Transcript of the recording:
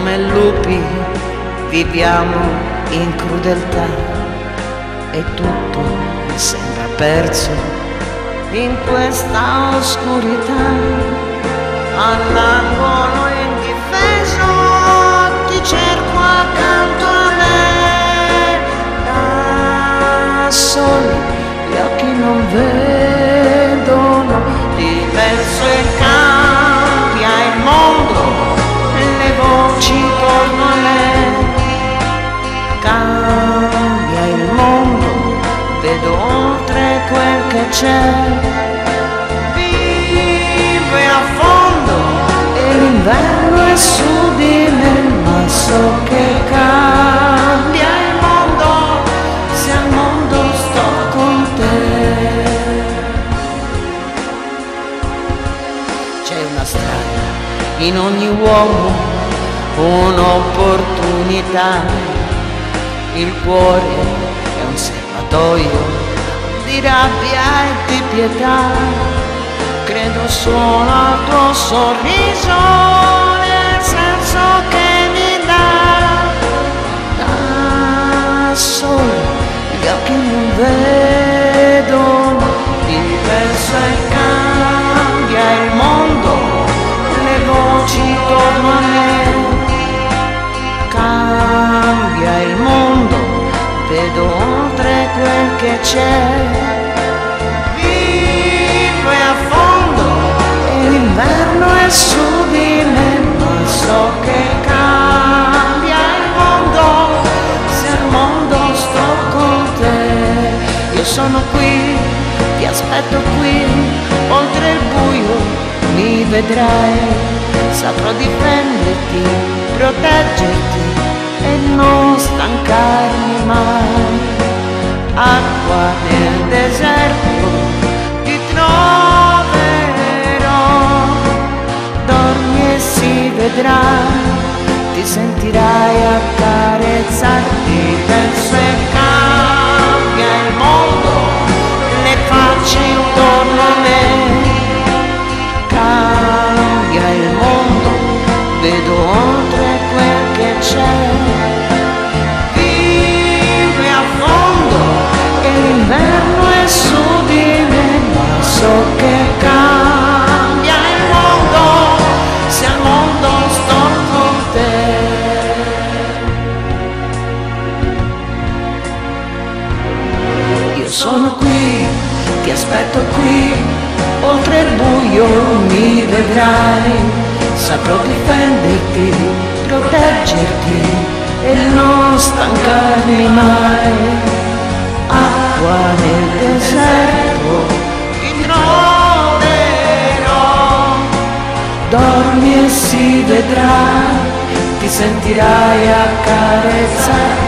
come lupi viviamo in crudeltà e tutto mi sembra perso in questa oscurità. All'angolo indifeso ti cerco accanto a me, da soli gli occhi non vedono, diverso e cambia il mondo, le voci intorno a me, cambia il mondo, vedo oltre quel che c'è, vive a fondo e l'inverno è su di me, ma so che cambia il mondo se al mondo sto con te. C'è una strada in ogni uomo, un'opportunità, il cuore è un serbatoio di rabbia e di pietà, credo solo al tuo sorriso, nel senso che mi dà, da solo gli occhi non vedono, diverso e cambia il mondo, le voci intorno a me, cambia il mondo, vedo oltre quel che c'è, vive a fondo e l'inverno è su di me, ma so che cambia il mondo se al mondo sto con te. Io sono qui, ti aspetto qui, oltre il buio mi vedrai, saprò difenderti, proteggerti e non stancarmi mai. Acqua nel deserto ti troverò, dormi e si vedrà, ti sentirai accarezzarti, verso e cambia il mondo, le facce intorno a me, cambia il mondo, vedo oltre quel che c'è, vive a fondo e l'inverno è su di me, ma so che cambia il mondo se al mondo sto con te. Io sono qui, ti aspetto qui, oltre il buio mi vedrai, saprò difenderti, proteggerti e non stancarmi mai. Acqua nel deserto ti troverò, dormi e si vedrà, ti sentirai accarezzare